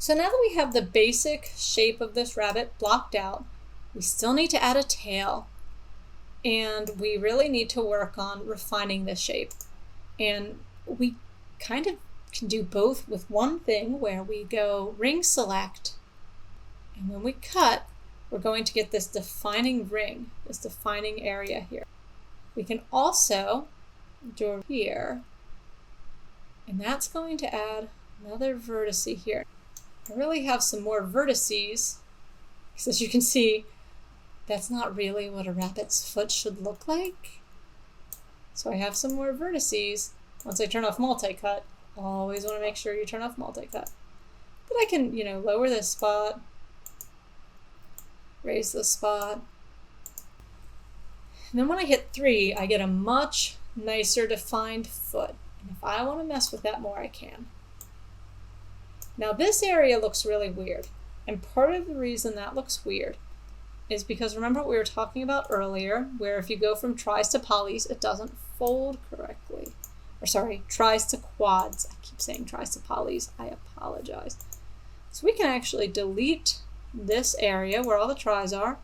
So now that we have the basic shape of this rabbit blocked out, we still need to add a tail. And we really need to work on refining this shape. And we kind of can do both with one thing where we go ring select, and when we cut, we're going to get this defining ring, this defining area here. We can also do here, and that's going to add another vertex here. I really have some more vertices, because as you can see, that's not really what a rabbit's foot should look like. So I have some more vertices. Once I turn off multi-cut, always want to make sure you turn off multi-cut. But I can, lower this spot, raise this spot. And then when I hit 3, I get a much nicer defined foot. And if I want to mess with that more, I can. Now this area looks really weird. And part of the reason that looks weird is because remember what we were talking about earlier, where if you go from tris to polys, it doesn't fold correctly. Or sorry, tris to quads. I keep saying tris to polys. I apologize. So we can actually delete this area where all the tris are,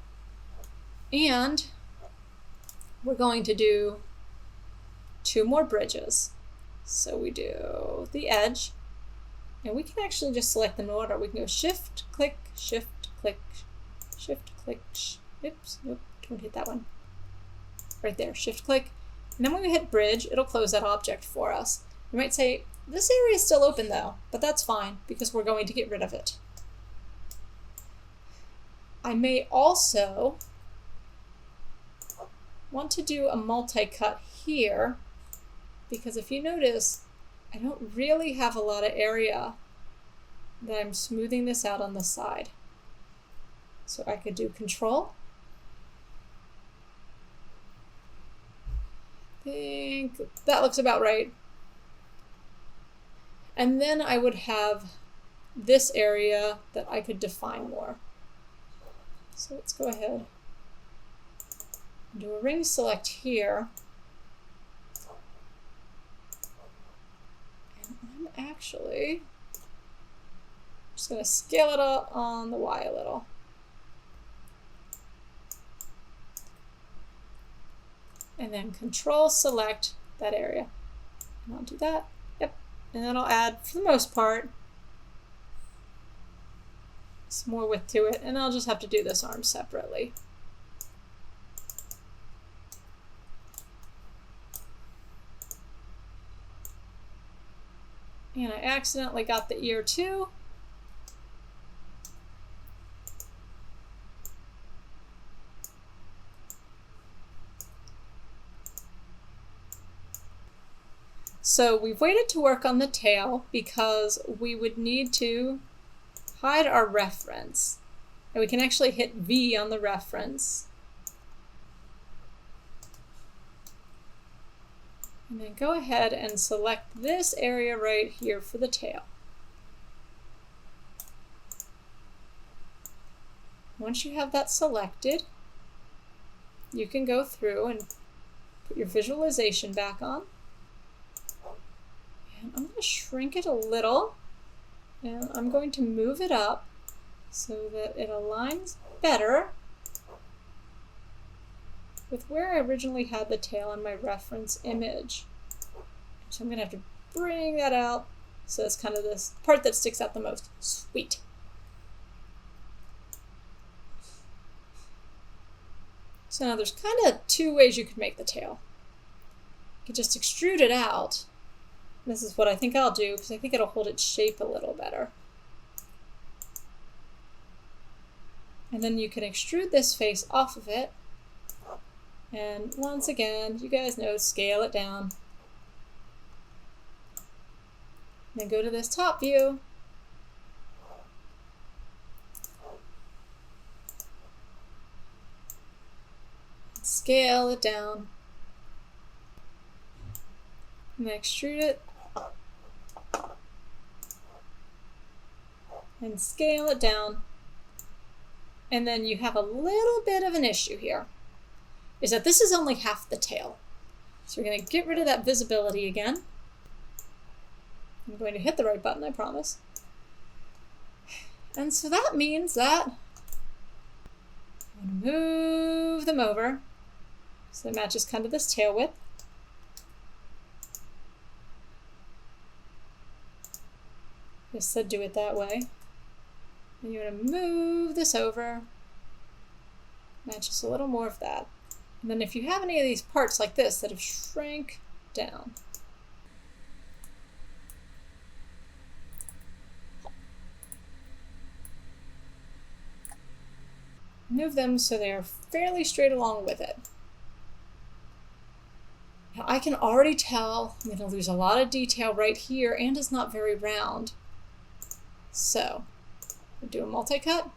and we're going to do 2 more bridges. So we do the edge, and we can actually just select them in order. We can go shift, click, shift, click, shift, click, oops, nope, don't hit that one. Right there, shift, click. And then when we hit bridge, it'll close that object for us. You might say, this area is still open though, but that's fine because we're going to get rid of it. I may also want to do a multi-cut here because if you notice, I don't really have a lot of area that I'm smoothing this out on the side. So I could do control. I think that looks about right. And then I would have this area that I could define more. So let's go ahead and do a ring select here. And I'm actually just going to scale it up on the Y a little. And then control select that area. And I'll do that. Yep. And then I'll add, for the most part, some more width to it. And I'll just have to do this arm separately. And I accidentally got the ear too. So we've waited to work on the tail because we would need to hide our reference. And we can actually hit V on the reference. And then go ahead and select this area right here for the tail. Once you have that selected, you can go through and put your visualization back on. And I'm going to shrink it a little, and I'm going to move it up so that it aligns better with where I originally had the tail in my reference image. So I'm going to have to bring that out so it's kind of this part that sticks out the most. Sweet. So now there's kind of 2 ways you could make the tail. You could just extrude it out. This is what I think I'll do because I think it'll hold its shape a little better. And then you can extrude this face off of it. And once again, you guys know, scale it down. Then go to this top view. Scale it down. And then extrude it. And scale it down. And then you have a little bit of an issue here, is that this is only half the tail. So we're going to get rid of that visibility again. I'm going to hit the right button, I promise. And so that means that I'm going to move them over so it matches kind of this tail width. I said do it that way. And you're going to move this over, matches a little more of that. And then if you have any of these parts like this that have shrank down, move them so they are fairly straight along with it. Now I can already tell I'm going to lose a lot of detail right here, and it's not very round. So we'll do a multi-cut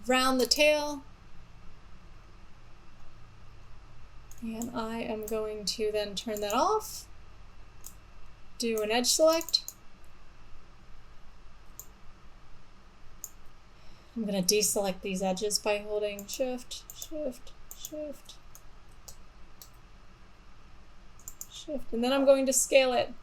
around the tail, and I am going to then turn that off, do an edge select. I'm going to deselect these edges by holding Shift, Shift, Shift, Shift, and then I'm going to scale it